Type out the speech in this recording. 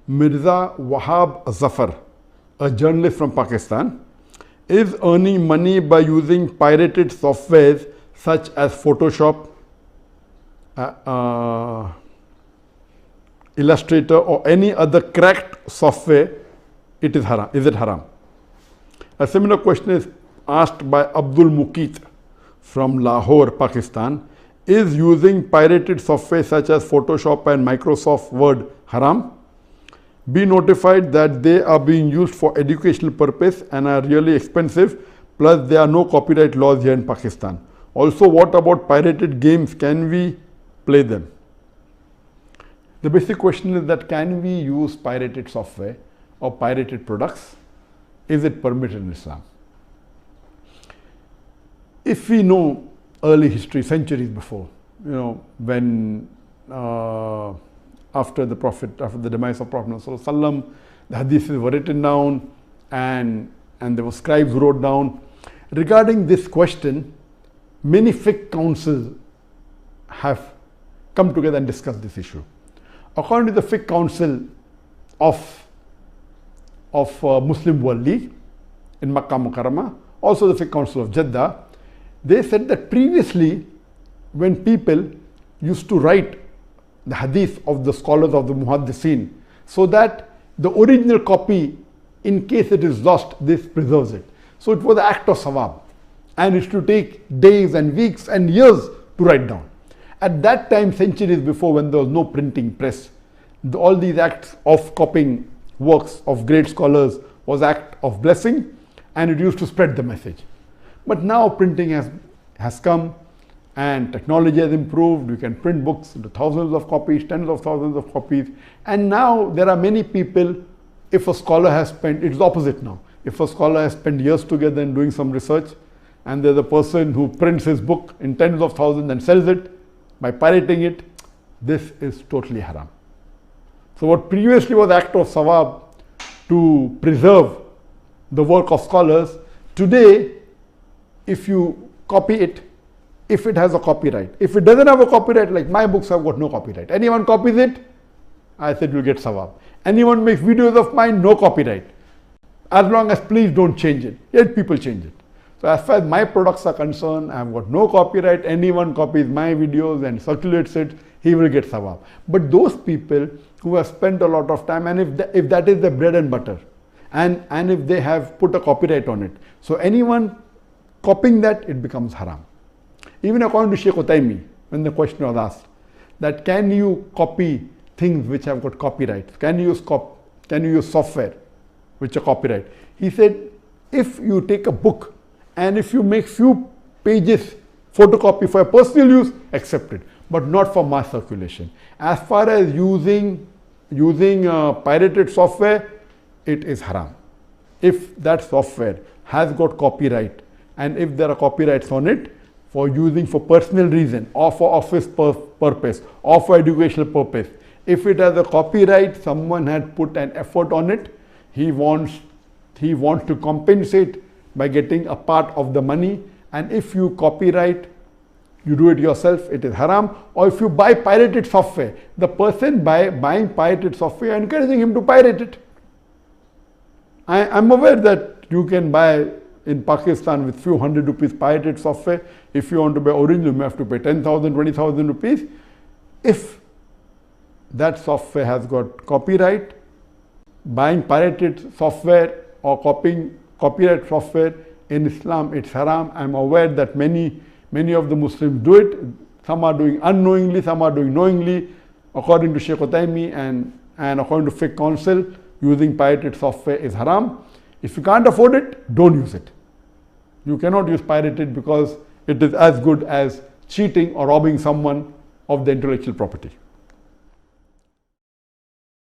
Mirza Wahab Zafar, a journalist from Pakistan, is earning money by using pirated softwares such as Photoshop, Illustrator, or any other cracked software. It is haram. Is it haram? A similar question is asked by Abdul Muqit from Lahore, Pakistan. Is using pirated software such as Photoshop and Microsoft Word haram? Be notified that they are being used for educational purpose and are really expensive, plus there are no copyright laws here in Pakistan. Also, what about pirated games? Can we play them? The basic question is that can we use pirated software or pirated products? Is it permitted in Islam? If we know early history, centuries before, when after the demise of Prophet ﷺ, the hadiths were written down and there were scribes who wrote down. Regarding this question, many fiqh councils have come together and discussed this issue. According to the fiqh council of Muslim World League in Makkah Mukarramah, also the fiqh council of Jeddah, they said that previously when people used to write the hadith of the scholars of the muhaddithin, so that the original copy, in case it is lost, this preserves it. So it was an act of sawab, and it used to take days and weeks and years to write down. At that time, centuries before, when there was no printing press, all these acts of copying works of great scholars was act of blessing, and it used to spread the message. But now printing has come and technology has improved. You can print books into thousands of copies, tens of thousands of copies. And now there are many people, if a scholar has spent, it's the opposite now. If a scholar has spent years together in doing some research, and there's a person who prints his book in tens of thousands and sells it by pirating it, this is totally haram. So what previously was act of sawab to preserve the work of scholars, today, if you copy it, if it has a copyright. If it doesn't have a copyright, like my books have got no copyright. Anyone copies it, I said you'll get sawab. Anyone makes videos of mine, no copyright. As long as please don't change it. Yet people change it. So as far as my products are concerned, I've got no copyright. Anyone copies my videos and circulates it, he will get sawab. But those people who have spent a lot of time, and if that is the bread and butter, and if they have put a copyright on it, so anyone copying that, it becomes haram. Even according to Sheikh Utaymi, when the question was asked, that can you copy things which have got copyright? Can you use software which are copyright? He said, if you take a book and if you make few pages photocopy for personal use, accepted, but not for mass circulation. As far as using pirated software, it is haram. If that software has got copyright, and if there are copyrights on it, for using for personal reason or for office purpose or for educational purpose, if it has a copyright, someone had put an effort on it, he wants to compensate by getting a part of the money. And if you copyright, you do it yourself, it is haram. Or if you buy pirated software, the person buying pirated software, encouraging him to pirate it. I'm aware that you can buy in Pakistan with few hundred rupees pirated software. If you want to buy original, you have to pay 10,000, 20,000 rupees. If that software has got copyright, buying pirated software or copying copyright software in Islam, it's haram. I'm aware that many of the Muslims do it. Some are doing unknowingly, some are doing knowingly. According to Sheikh Utaymi and according to fiqh council, using pirated software is haram. If you can't afford it, don't use it. You cannot use pirated because it is as good as cheating or robbing someone of the intellectual property.